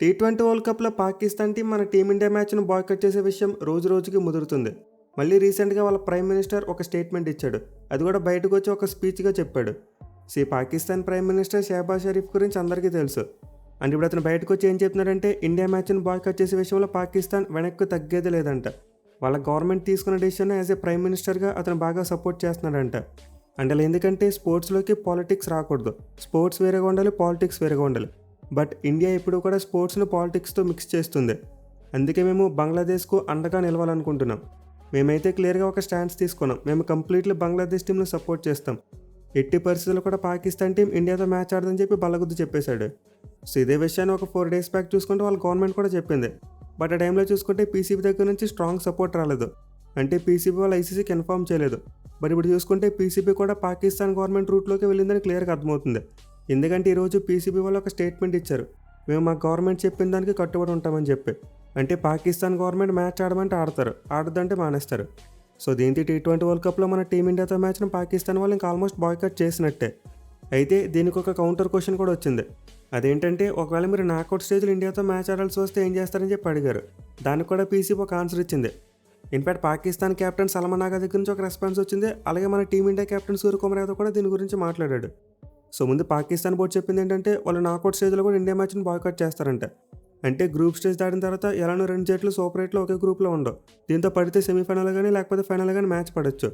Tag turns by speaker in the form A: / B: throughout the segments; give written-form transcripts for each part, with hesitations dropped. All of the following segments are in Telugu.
A: టీ20 వరల్డ్ కప్లో పాకిస్తాన్ టీం మన టీమిండియా మ్యాచ్ను బాయ్కట్ చేసే విషయం రోజు రోజుకి ముదురుతుంది. మళ్ళీ రీసెంట్గా వాళ్ళ ప్రైమ్ మినిస్టర్ ఒక స్టేట్మెంట్ ఇచ్చాడు. అది కూడా బయటకు వచ్చి ఒక స్పీచ్గా చెప్పాడు. పాకిస్తాన్ ప్రైమ్ మినిస్టర్ షహబాజ్ షరీఫ్ గురించి అందరికీ తెలుసు. అండ్ ఇప్పుడు అతను బయటకు వచ్చి ఏం చెప్తున్నాడంటే ఇండియా మ్యాచ్ను బాయ్కట్ చేసే విషయంలో పాకిస్తాన్ వెనక్కి తగ్గేది లేదంట. వాళ్ళ గవర్నమెంట్ తీసుకున్న డెసిషన్ యాజ్ ఏ ప్రైమ్ మినిస్టర్గా అతను బాగా సపోర్ట్ చేస్తున్నాడంట. అంటే అలా ఎందుకంటే స్పోర్ట్స్లోకి పాలిటిక్స్ రాకూడదు. స్పోర్ట్స్ వేరేగా ఉండాలి, పాలిటిక్స్ వేరేగా ఉండాలి. బట్ ఇండియా ఇప్పుడు కూడా స్పోర్ట్స్ను పాలిటిక్స్తో మిక్స్ చేస్తుంది. అందుకే మేము బంగ్లాదేశ్కు అండగా నిలవాలనుకుంటున్నాం. మేమైతే క్లియర్గా ఒక స్టాండ్స్ తీసుకున్నాం. మేము కంప్లీట్లీ బంగ్లాదేశ్ టీంను సపోర్ట్ చేస్తాం. ఎట్టి పరిస్థితుల్లో కూడా పాకిస్తాన్ టీం ఇండియాతో మ్యాచ్ ఆడదని చెప్పి బల్లగుద్దు చెప్పేశాడు. సో ఇదే విషయాన్ని ఒక 4 days బ్యాక్ చూసుకుంటే వాళ్ళ గవర్నమెంట్ కూడా చెప్పింది. బట్ ఆ టైంలో చూసుకుంటే పీసీబీ దగ్గర నుంచి స్ట్రాంగ్ సపోర్ట్ రాలేదు. అంటే పీసీబీ వాళ్ళు ఐసీసీకి ఇన్ఫార్మ్ చేయలేదు. బట్ ఇప్పుడు చూసుకుంటే పీసీబీ కూడా పాకిస్తాన్ గవర్నమెంట్ రూట్లోకి వెళ్ళిందని క్లియర్గా అర్థమవుతుంది. ఎందుకంటే ఈరోజు పీసీబీ వాళ్ళు ఒక స్టేట్మెంట్ ఇచ్చారు. మేము మా గవర్నమెంట్ చెప్పిన దానికి కట్టుబడి ఉంటామని చెప్పి. అంటే పాకిస్తాన్ గవర్నమెంట్ మ్యాచ్ ఆడమంటే ఆడతారు, ఆడదంటే మానేస్తారు. సో దీంతో టీ20 వరల్డ్ కప్లో మన టీమిండియాతో మ్యాచ్ను పాకిస్తాన్ వాళ్ళు ఇంకా ఆల్మోస్ట్ బాయ్కట్ చేసినట్టే. అయితే దీనికి ఒక కౌంటర్ క్వశ్చన్ కూడా వచ్చింది. అదేంటంటే ఒకవేళ మీరు నాకౌట్ స్టేజ్లో ఇండియాతో మ్యాచ్ ఆడాల్సి వస్తే ఏం చేస్తారని చెప్పి అడిగారు. దానికి కూడా పీసీబీ ఒక ఆన్సర్ ఇచ్చింది. ఇన్ఫాక్ట్ పాకిస్తాన్ కెప్టెన్ సల్మాన్ ఆగా దగ్గర నుంచి ఒక రెస్పాన్స్ వచ్చింది. అలాగే మన టీమిండియా కెప్టెన్ సూర్యకుమార్ యాదవ్ కూడా దీని గురించి మాట్లాడాడు. సో ముందు పాకిస్తాన్ బోర్డు చెప్పింది ఏంటంటే వాళ్ళు నాకౌట్ స్టేజ్లో కూడా ఇండియా మ్యాచ్ని బాయ్కట్ చేస్తారంట. అంటే గ్రూప్ స్టేజ్ దాటిన తర్వాత ఎలానో 2 జట్లు సూపర్ 8లో ఒకే గ్రూప్లో ఉండవు. దీంతో పడితే సెమీఫైనల్ కానీ లేకపోతే ఫైనల్ కానీ మ్యాచ్ పడవచ్చు.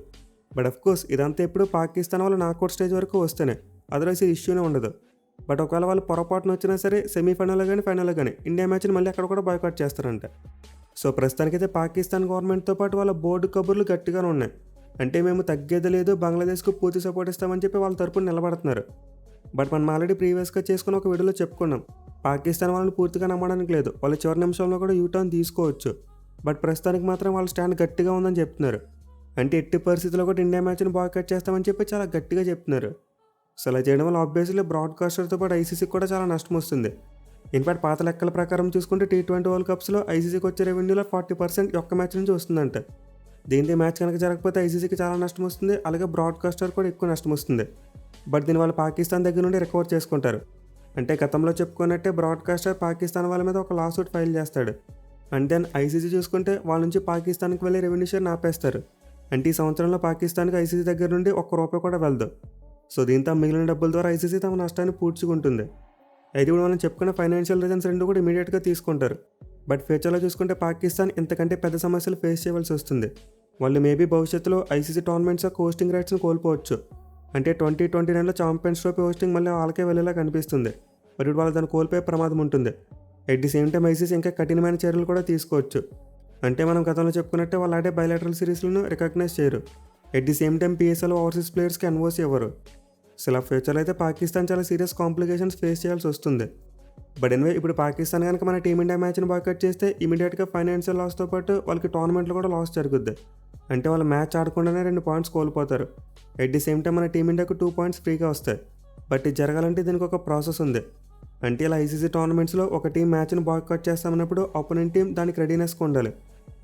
A: బట్ అఫ్కోర్స్ ఇదంతా ఎప్పుడు పాకిస్తాన్ వాళ్ళు నాకౌట్ స్టేజ్ వరకు వస్తేనే, అదర్వైజ్ ఇష్యూనే ఉండదు. బట్ ఒకవేళ వాళ్ళు పొరపాటున వచ్చినా సరే సెమీఫైనల్లో కానీ ఫైనల్లో కానీ ఇండియా మ్యాచ్ని మళ్ళీ అక్కడ కూడా బాయ్కట్ చేస్తారంట. సో ప్రస్తుతానికైతే పాకిస్తాన్ గవర్నమెంట్తో పాటు వాళ్ళ బోర్డు కబుర్లు గట్టిగానే ఉన్నాయి. అంటే మేము తగ్గేది లేదు, బంగ్లాదేశ్కు పూర్తి సపోర్ట్ ఇస్తామని చెప్పి వాళ్ళ తరపున నిలబడుతున్నారు. బట్ మనం ఆల్రెడీ ప్రీవియస్గా చేసుకుని ఒక వీడియోలో చెప్పుకున్నాం, పాకిస్తాన్ వాళ్ళని పూర్తిగా నమ్మడానికి లేదు. వాళ్ళు చివరి నిమిషంలో కూడా యూటర్న్ తీసుకోవచ్చు. బట్ ప్రస్తుతానికి మాత్రం వాళ్ళ స్టాండ్ గట్టిగా ఉందని చెప్తున్నారు. అంటే ఎట్టి పరిస్థితుల్లో కూడా ఇండియా మ్యాచ్ని బాయ్కట్ చేస్తామని చెప్పి చాలా గట్టిగా చెప్తున్నారు. సో అలా చేయడం వల్ల ఆబ్వియస్లీ బ్రాడ్కాస్టర్తో పాటు ఐసీసీకి కూడా చాలా నష్టం వస్తుంది. ఇన్ఫాక్ట్ పాత లెక్కల ప్రకారం చూసుకుంటే టీ20 వరల్డ్ కప్స్లో ఐసీసీకి వచ్చే రెవెన్యూలో 40% ఒక్క మ్యాచ్ నుంచి వస్తుందంట. దీంతో మ్యాచ్ కనుక జరగకపోతే ఐసీసీకి చాలా నష్టం వస్తుంది. అలాగే బ్రాడ్కాస్టర్ కూడా ఎక్కువ నష్టం వస్తుంది. బట్ దీనివల్ల పాకిస్తాన్ దగ్గర నుండి రికవర్ చేసుకుంటారు. అంటే గతంలో చెప్పుకున్నట్టే బ్రాడ్కాస్టర్ పాకిస్తాన్ వాళ్ళ మీద ఒక లాసూట్ ఫైల్ చేస్తాడు. అండ్ దెన్ ఐసీసీ చూసుకుంటే వాళ్ళ నుంచి పాకిస్తాన్కి వెళ్ళే రెవెన్యూ షేర్ ఆపేస్తారు. అంటే ఈ సంవత్సరంలో పాకిస్తాన్కి ఐసీసీ దగ్గర నుండి ₹1 కూడా వెళ్దు. సో దీంతో మిగిలిన డబ్బుల ద్వారా ఐసీసీ తమ నష్టాన్ని పూడ్చుకుంటుంది. అయితే ఇప్పుడు మనం చెప్పుకున్న ఫైనాన్షియల్ రీజన్స్ 2 కూడా ఇమీడియట్గా తీసుకుంటారు. బట్ ఫ్యూచర్లో చూసుకుంటే పాకిస్తాన్ ఇంతకంటే పెద్ద సమస్యలు ఫేస్ చేయవలసి వస్తుంది. వాళ్ళు మేబీ భవిష్యత్తులో ఐసీసీ టోర్నమెంట్స్ హోస్టింగ్ రైట్స్ని కోల్పోవచ్చు. అంటే 2029లో ఛాంపియన్స్ ట్రోఫీ హోస్టింగ్ మళ్ళీ వాళ్ళకే వెళ్ళేలా కనిపిస్తుంది. మరి వాళ్ళు దాన్ని కోల్పోయే ప్రమాదం ఉంటుంది. At the same time ICC ఇంకా కఠినమైన చర్యలు కూడా తీసుకోవచ్చు. అంటే మనం గతంలో చెప్పుకున్నట్టే వాళ్ళు ఆడే బయలాటరల్ సిరీస్లను రికగ్నైజ్ చేయరు. At the same time PSL overseas ప్లేయర్స్కి ఎన్ఓసీ ఇవ్వరు. సో ఇలా ఫ్యూచర్లో అయితే పాకిస్తాన్ చాలా సీరియస్ కాంప్లికేషన్స్ ఫేస్ చేయాల్సి వస్తుంది. బట్ ఎనివే ఇప్పుడు పాకిస్తాన్ కనుక మన టీమిండియా మ్యాచ్ని బాయ్కట్ చేస్తే ఇమీడియట్గా ఫైనాన్షియల్ లాస్తో పాటు వాళ్ళకి టోర్నమెంట్లో కూడా లాస్ జరుగుద్ది. అంటే వాళ్ళు మ్యాచ్ ఆడకుండానే 2 పాయింట్స్ కోల్పోతారు. ఎట్ ది సేమ్ టైం మన టీమిండియాకు 2 పాయింట్స్ ఫ్రీగా వస్తాయి. బట్ ఇది జరగాలంటే దీనికి ఒక ప్రాసెస్ ఉంది. అంటే ఇలా ఐసీసీ టోర్నమెంట్స్లో ఒక టీం మ్యాచ్ని బాయ్కట్ చేస్తామన్నప్పుడు ఆపోనెంట్ టీం దానికి రెడీనెస్గా ఉండాలి.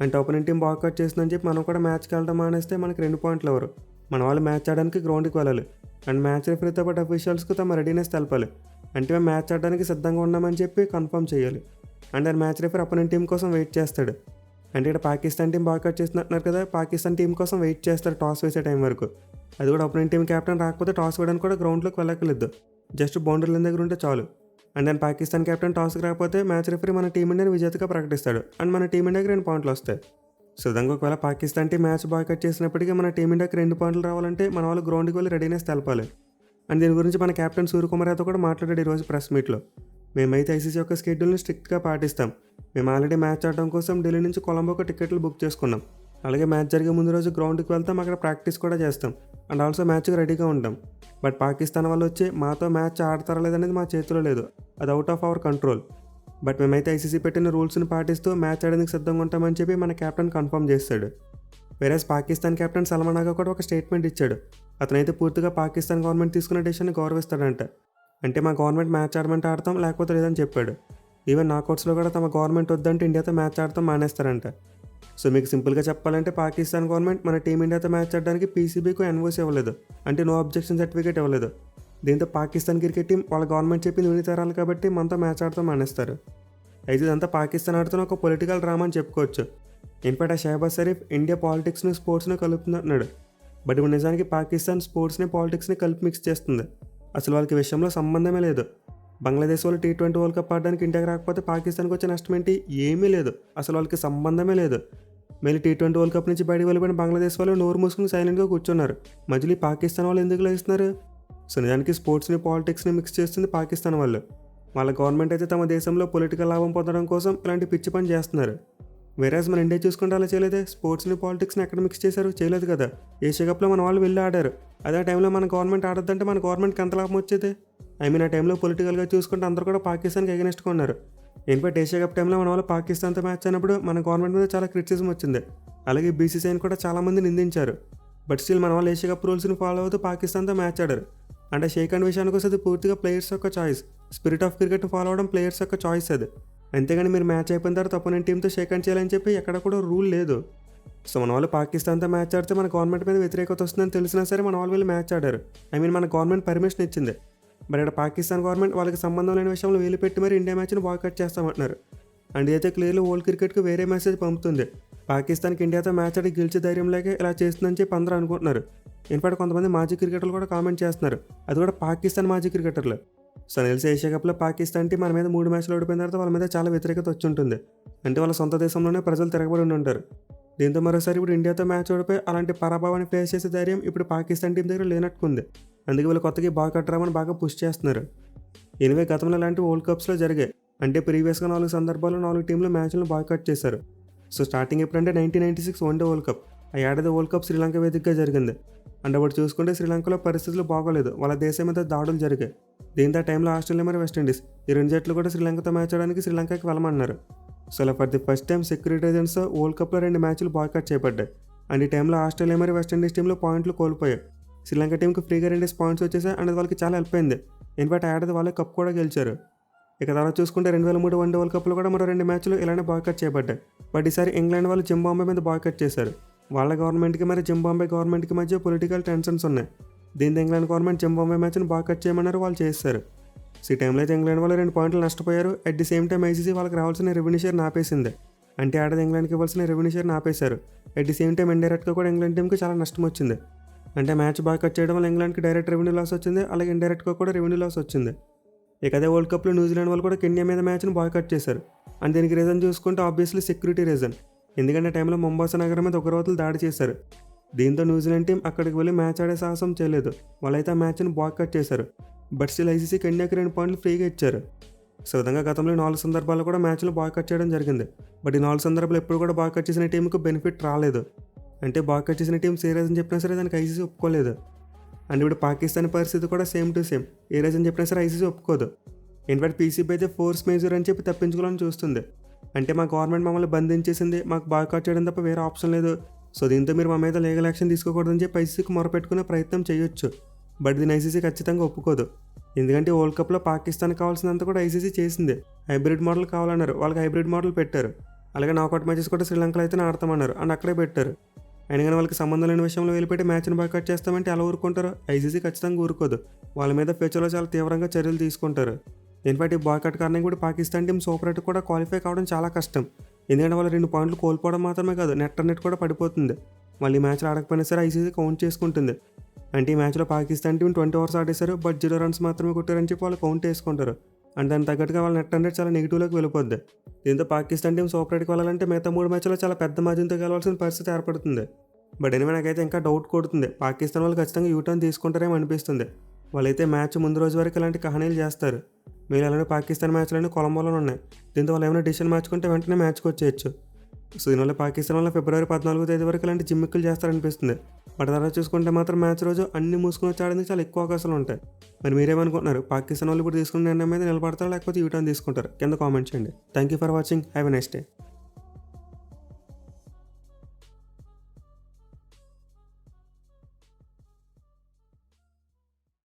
A: అంటే ఆపోనెంట్ టీం బాయ్కట్ చేస్తుందని చెప్పి మనం కూడా మ్యాచ్కి వెళ్ళడం మానేస్తే మనకి 2 పాయింట్లు ఎవరు. మన వాళ్ళు మ్యాచ్ ఆడడానికి గ్రౌండ్కి వెళ్ళాలి. అండ్ మ్యాచ్ రిఫరీతో పాటు అఫీషియల్స్కి తమ రెడీనెస్ తెలపాలి. అంటే మేము మ్యాచ్ ఆడడానికి సిద్ధంగా ఉన్నామని చెప్పి కన్ఫర్మ్ చేయాలి. అండ్ ఆ మ్యాచ్ రిఫరీ అపోనెంట్ టీం కోసం వెయిట్ చేస్తాడు. అంటే ఇక్కడ పాకిస్తాన్ టీం బాయ్కట్ చేస్తున్నారు కదా, పాకిస్తాన్ టీం కోసం వెయిట్ చేస్తారు టాస్ వేసే టైం వరకు. అది కూడా అపోనెంట్ టీం క్యాప్టెన్ రాకపోతే టాస్ వేయడానికి కూడా గ్రౌండ్లోకి వెళ్ళక్కర్లేదు. జస్ట్ బౌండరీ లైన్ దగ్గర ఉంటే చాలు. అండ్ దెన్ పాకిస్తాన్ క్యాప్టెన్ టాస్కి రాకపోతే మ్యాచ్ రిఫరీ మన టీమిండియాని విజేతగా ప్రకటిస్తాడు. అండ్ మన టీమిండియాకి 2 పాయింట్లు వస్తాయి. సో విధంగా ఒకవేళ పాకిస్తాన్ టీం మ్యాచ్ బాయ్కట్ చేసినప్పటికీ మన టీమిండియాకి 2 పాయింట్లు రావాలంటే మన వాళ్ళు గ్రౌండ్కి వెళ్ళి రెడీనెస్ తెలపాలి. అండ్ దీని గురించి మన కెప్టెన్ సూర్యకుమార్ యాదవ్ కూడా మాట్లాడాడు ఈరోజు ప్రెస్ మీట్లో. మేమైతే ఐసీసీ యొక్క షెడ్యూల్ని స్ట్రిక్ట్గా పాటిస్తాం. మేము ఆల్రెడీ మ్యాచ్ ఆడడం కోసం ఢిల్లీ నుంచి కొలంబోకి టికెట్లు బుక్ చేసుకున్నాం. అలాగే మ్యాచ్ జరిగే ముందు రోజు గ్రౌండ్కి వెళ్తాం, అక్కడ ప్రాక్టీస్ కూడా చేస్తాం. అండ్ ఆల్సో మ్యాచ్కి రెడీగా ఉంటాం. బట్ పాకిస్తాన్ వాళ్ళు వచ్చి మాతో మ్యాచ్ ఆడతారా లేదనేది మా చేతిలో లేదు. అది out of our control. But మేమైతే ఐసీసీ పెట్టిన రూల్స్ని పాటిస్తూ మ్యాచ్ ఆడడానికి సిద్ధంగా ఉంటామని చెప్పి మన కెప్టెన్ కన్ఫర్మ్ చేస్తాడు. వేరేస్ పాకిస్తాన్ కెప్టెన్ సల్మాన్ ఆగా కూడా ఒక స్టేట్మెంట్ ఇచ్చాడు. అతనైతే పూర్తిగా పాకిస్తాన్ గవర్నమెంట్ తీసుకున్న డెసిషన్ని గౌరవిస్తాడంట. అంటే మా గవర్నమెంట్ మ్యాచ్ ఆడమంటే ఆడతాం, లేకపోతే లేదని చెప్పాడు. ఈవెన్ నాకౌట్స్లో కూడా తమ గవర్నమెంట్ వద్దంటే ఇండియాతో మ్యాచ్ ఆడతాం మానేస్తారంట. సో మీకు సింపుల్గా చెప్పాలంటే పాకిస్తాన్ గవర్నమెంట్ మన టీమిండియాతో మ్యాచ్ ఆడడానికి పీసీబీకు ఎన్ఓసీ ఇవ్వలేదు. అంటే నో అబ్జెక్షన్ సర్టిఫికేట్ ఇవ్వలేదు. దీంతో పాకిస్తాన్ క్రికెట్ టీం వాళ్ళ గవర్నమెంట్ చెప్పింది విని తరాలి కాబట్టి మనతో మ్యాచ్ ఆడతాం మానేస్తారు. అయితే ఇదంతా పాకిస్తాన్ ఆడుతున్న ఒక పొలిటికల్ డ్రామా అని చెప్పుకోవచ్చు. ఇన్ఫాక్ట్ ఆ షహబాజ్ షరీఫ్ ఇండియా పాలిటిక్స్ని స్పోర్ట్స్ని కలుపుతుంది అంటున్నాడు. బట్ ఇప్పుడు నిజానికి పాకిస్తాన్ స్పోర్ట్స్ని పాలిటిక్స్ని కలిపి మిక్స్ చేస్తుంది. అసలు వాళ్ళకి విషయంలో సంబంధమే లేదు. బంగ్లాదేశ్ వాళ్ళు T20 వరల్డ్ కప్ ఆడడానికి ఇండియాకి రాకపోతే పాకిస్తాన్కి వచ్చే నష్టం ఏంటి? ఏమీ లేదు. అసలు వాళ్ళకి సంబంధమే లేదు. మళ్ళీ T20 వరల్డ్ కప్ నుంచి బయటకు వెళ్ళిపోయిన బంగ్లాదేశ్ వాళ్ళు నోరు మూసుకుని సైలెంట్గా కూర్చున్నారు. మధ్యలో పాకిస్తాన్ వాళ్ళు ఎందుకు లేస్తున్నారు? సో నిజానికి స్పోర్ట్స్ని పాలిటిక్స్ని మిక్స్ చేస్తుంది పాకిస్తాన్ వాళ్ళు. వాళ్ళ గవర్నమెంట్ అయితే తమ దేశంలో పొలిటికల్ లాభం పొందడం కోసం ఇలాంటి పిచ్చి పని చేస్తున్నారు. వేరేస్ మన ఇండియా చూసుకుంటే అలా చేయలేదే. స్పోర్ట్స్ని పాలిటిక్స్ని ఎక్కడ మిక్స్ చేశారు? చేయలేదు కదా. ఏషియా కప్లో మన వాళ్ళు వెళ్ళి ఆడారు. అదే టైంలో మన గవర్నమెంట్ ఆడొద్దంటే మన గవర్నమెంట్కి ఎంత లాభం వచ్చేది? ఆ టైంలో పొలిటికల్గా చూసుకుంటే అందరూ కూడా పాకిస్తాన్కి ఎగనెస్ట్గా ఉన్నారు. ఇన్ఫాక్ట్ ఏషియా కప్ టైంలో మన వాళ్ళు పాకిస్తాన్తో మ్యాచ్ అయినప్పుడు మన గవర్నమెంట్ మీద చాలా క్రిటిసిజం వచ్చింది. అలాగే BCCIని కూడా చాలామంది నిందించారు. బట్ స్టిల్ మన వాళ్ళు ఏషియా కప్ రూల్స్ని ఫాలో అవుతూ పాకిస్తాన్తో మ్యాచ్ ఆడారు. అంటే షేక్ హ్యాండ్ విషయానికి వస్తే అది పూర్తిగా ప్లేయర్స్ యొక్క చాయిస్. స్పిరిట్ ఆఫ్ క్రికెట్ని ఫాలో అవడం ప్లేయర్స్ యొక్క చాయిస్ అది. అంతేగాని మీరు మ్యాచ్ అయిపోయిన తర్వాత అపోనెంట్ టీంతో షేక్ హ్యాండ్ చేయాలని చెప్పి ఎక్కడ కూడా రూల్ లేదు. సో మన వాళ్ళు పాకిస్తాన్తో మ్యాచ్ ఆడితే మన గవర్నమెంట్ మీద వ్యతిరేకత వస్తుందని తెలిసినా సరే మన వాళ్ళు మ్యాచ్ ఆడారు. మన గవర్నమెంట్ పర్మిషన్ ఇచ్చింది. బట్ ఇక్కడ పాకిస్తాన్ గవర్నమెంట్ వాళ్ళకి సంబంధం లేని విషయంలో వేలు పెట్టి మరి ఇండియా మ్యాచ్ని బాయ్కాట్ చేస్తామంటున్నారు. అండ్ ఇదైతే క్లియర్లీ వరల్డ్ క్రికెట్కి వేరే మెసేజ్ పంపుతుంది. పాకిస్తాన్కి ఇండియాతో మ్యాచ్ ఆడి గెలిచే ధైర్యం లేక ఇలా చేస్తుందని చెప్పి అందరూ అనుకుంటున్నారు. ఇన్ఫాక్ట్ కొంతమంది మాజీ క్రికెటర్లు కూడా కామెంట్ చేస్తున్నారు. అది కూడా పాకిస్తాన్ మాజీ క్రికెటర్లు. సో తెలిసి ఏషియా కప్లో పాకిస్తాన్ టీం మన మీద 3 మ్యాచ్లు ఓడిపోయిన తర్వాత వాళ్ళ మీద చాలా వ్యతిరేకత వచ్చి ఉంటుంది. అంటే వాళ్ళ సొంత దేశంలోనే ప్రజలు తిరగబడి ఉండి ఉంటారు. దీంతో మరోసారి ఇప్పుడు ఇండియాతో మ్యాచ్ ఓడిపోయి అలాంటి పరాభవాన్ని ఫేస్ చేసే ధైర్యం ఇప్పుడు పాకిస్తాన్ టీం దగ్గర లేనట్టుకుంది. అందుకే వీళ్ళు కొత్తగా బాయ్కాట్ డ్రామాని బాగా పుష్ చేస్తున్నారు. ఎనివే గతంలో ఇలాంటి వరల్డ్ కప్స్లో జరిగాయి. అంటే ప్రీవియస్గా 4 సందర్భాల్లో 4 టీంలు మ్యాచ్లను బాయ్కాట్ చేశారు. సో స్టార్టింగ్ ఎప్పుడంటే 1996 వన్డే వరల్డ్ కప్. ఆ ఏడాది వరల్డ్ కప్ శ్రీలంక వేదికగా జరిగింది. అండ్ అప్పుడు చూసుకుంటే శ్రీలంకలో పరిస్థితులు బాగోలేదు. వాళ్ళ దేశం మీద దాడులు జరిగాయి. దీంతో ఆ టైంలో ఆస్ట్రేలియా మరియు వెస్టిండీస్ ఈ 2 జట్లు కూడా శ్రీలంకతో మ్యాచ్ ఆడడానికి శ్రీలంకకి వెళ్ళమన్నారు. సో అలా for the first time security reasons world కప్లో 2 మ్యాచ్లు బాయ్కాట్ చేయబడ్డాయి. అండ్ ఈ టైంలో ఆస్ట్రేలియా మరియు వెస్టిండీస్ టీంలో పాయింట్లు కోల్పోయాయి. శ్రీలంక టీంకి ఫ్రీగా 2 పాయింట్స్ వచ్చేసాయి. అండ్ వాళ్ళకి చాలా హెల్ప్ అయింది. ఇన్ఫాక్ట్ ఆ ఏడాది వాళ్ళే కప్ కూడా గెలిచారు. ఇక తర్వాత చూసుకుంటే 2003 వన్డే వరల్డ్ కప్లో కూడా మరో 2 మ్యాచ్లు ఇలానే బాయ్కాట్ చేయబడ్డాయి. బట్ ఈసారి ఇంగ్లాండ్ వాళ్ళు జింబాబ్వే మీద బాయ్కాట్ చేశారు. వాళ్ళ గవర్నమెంట్కి మరి జింబాబ్వే గవర్నమెంట్కి మధ్య పొలిటికల్ టెన్షన్స్ ఉన్నాయి. దీంతో ఇంగ్లాండ్ గవర్నమెంట్ జింబాబ్వే మ్యాచ్ని బాయ్కాట్ చేయమన్నారు. వాళ్ళు చేశారు. సో ఈ టైంలో అయితే ఇంగ్లాండ్ వాళ్ళు 2 పాయింట్లు నష్టపోయారు. At the same time ICC వాళ్ళకి రావాల్సిన రెవెన్యూ షేర్ ఆపేసింది. అంటే ఆడది ఇంగ్లాండ్కి ఇవ్వాల్సిన రెవెన్యూ షేర్ ఆపేశారు. అట్ ది సేమ్ టైం ఇండైరెక్ట్గా కూడా ఇంగ్లాండ్ టీంకి చాలా నష్టం వచ్చింది. అంటే మ్యాచ్ బాయ్కాట్ చేయడం వల్ల ఇంగ్లాండ్కి డైరెక్ట్ రెవెన్యూ లాస్ వచ్చింది. అలాగే ఇండైరెక్ట్గా కూడా రెవెన్యూ లాస్ వచ్చింది. ఇక అదే వరల్డ్ కప్లో న్యూజిలాండ్ వాళ్ళు కూడా కెన్యా మీద మ్యాచ్ని బాయ్కాట్ చేశారు. అండ్ దీనికి రీజన్ చూసుకుంటే ఆబ్వియస్లీ సెక్యూరిటీ రీజన్. ఎందుకంటే టైంలో మొంబాసా నగరం మీద ఉగ్రవాదులు దాడి చేశారు. దీంతో న్యూజిలాండ్ టీం అక్కడికి వెళ్ళి మ్యాచ్ ఆడే సాహసం చేయలేదు. వాళ్ళైతే ఆ మ్యాచ్ని బాయ్కాట్ చేశారు. బట్ స్టిల్ ICC కెన్యాకి 2 పాయింట్లు ఫ్రీగా ఇచ్చారు. సో విధంగా గతంలో 4 సందర్భాల్లో కూడా మ్యాచ్లు బాయ్కాట్ చేయడం జరిగింది. బట్ ఈ 4 సందర్భాలు ఎప్పుడు కూడా బాయ్కాట్ చేసిన టీంకు బెనిఫిట్ రాలేదు. అంటే బాయ్కాట్ చేసిన టీం సీరియస్ అని చెప్పినా సరే దానికి ICC ఒప్పుకోలేదు. అండ్ ఇప్పుడు పాకిస్తాన్ పరిస్థితి కూడా same to same. A reason చెప్పినా సరే ICC ఒప్పుకోదు. ఇన్ఫాక్ట్ PCB అయితే ఫోర్స్ మేజర్ అని చెప్పి తప్పించుకోవాలని చూస్తుంది. అంటే మా గవర్నమెంట్ మమ్మల్ని బంధించేసింది, మాకు బాయ్కాట్ చేయడం తప్ప వేరే ఆప్షన్ లేదు. సో దీంతో మీరు మా మీద లీగల్ యాక్షన్ తీసుకోకూడదని చెప్పి ICCకి మొరపెట్టుకునే ప్రయత్నం చేయొచ్చు. బట్ దీని ICC ఖచ్చితంగా ఒప్పుకోదు. ఎందుకంటే వరల్డ్ కప్లో పాకిస్తాన్ కావాల్సినంత కూడా ICC చేసింది. హైబ్రిడ్ మోడల్ కావాలన్నారు. వాళ్ళకి హైబ్రిడ్ మోడల్ పెట్టారు. అలాగే నాకౌట్ మ్యాచెస్ కూడా శ్రీలంకలో అయితే ఆడతామన్నారు. అండ్ అక్కడే పెట్టారు. అయినా కానీ వాళ్ళకి సంబంధం లేని విషయంలో వెళ్ళిపెట్టి మ్యాచ్ని బాయ్కాట్ చేస్తామంటే ఎలా ఊరుకుంటారు? ICC ఖచ్చితంగా ఊరుకోదు. వాళ్ళ మీద ఫ్యూచర్లో చాలా తీవ్రంగా చర్యలు తీసుకుంటారు. ఇన్ఫాక్ట్ ఈ బాయ్కాట్ కారణంగా కూడా పాకిస్తాన్ టీం సూపర్ 8 కూడా క్వాలిఫై కావడం చాలా కష్టం. ఎందుకంటే వాళ్ళు 2 పాయింట్లు కోల్పోవడం మాత్రమే కాదు, నెట్ కూడా పడిపోతుంది. మళ్ళీ మ్యాచ్లు ఆడకపోయినా సరే ICC కౌంట్ చేసుకుంటుంది. అంటే ఈ మ్యాచ్లో పాకిస్తాన్ టీం 20 ఓవర్స్ ఆడేశారు. బట్ 0 రన్స్ మాత్రమే కొట్టారని చెప్పి వాళ్ళు కౌంట్ చేసుకుంటారు. అండ్ దానికి తగ్గట్టుగా వాళ్ళ నెట్ చాలా నెగిటివ్లోకి వెళ్ళిపోద్ది. దీంతో పాకిస్తాన్ టీం సూపర్ 8కి వెళ్ళాలంటే మిగతా 3 మ్యాచ్లో చాలా పెద్ద మార్జిన్తో గెలవాల్సిన పరిస్థితి ఏర్పడుతుంది. బట్ ఎనివే నాకైతే ఇంకా డౌట్ కొడుతుంది. పాకిస్తాన్ వాళ్ళు ఖచ్చితంగా యూటర్న్ తీసుకుంటారేమో అనిపిస్తుంది. వాళ్ళైతే మ్యాచ్ ముందు రోజు వరకు ఇలాంటి కహానీలు చేస్తారు. మీరు అలానే పాకిస్తాన్ మ్యాచ్లన్నీ కొలంబోలో ఉన్నాయి. దీంతో వాళ్ళు ఏమైనా డిసిషన్ మార్చుకుంటే వెంటనే మ్యాచ్కి వచ్చేయచ్చు. సో దీనివల్ల పాకిస్తాన్ వల్ల ఫిబ్రవరి 14వ తేదీ వరకు ఇలాంటి జిమ్మిక్కులు చేస్తారనిపిస్తుంది. బట్ తర్వాత చూసుకుంటే మాత్రం మ్యాచ్ రోజు అన్ని మూసుకుని వచ్చి ఆడడానికి చాలా ఎక్కువ అవకాశాలు ఉంటాయి. మరి మీరేమనుకుంటున్నారు? పాకిస్తాన్ వాళ్ళు ఇప్పుడు తీసుకున్న నిర్ణయం మీద నిలబడతారా లేకపోతే యూటర్న్ తీసుకుంటారు? కింద కామెంట్ చేయండి. Thank you for watching. Have a nice day.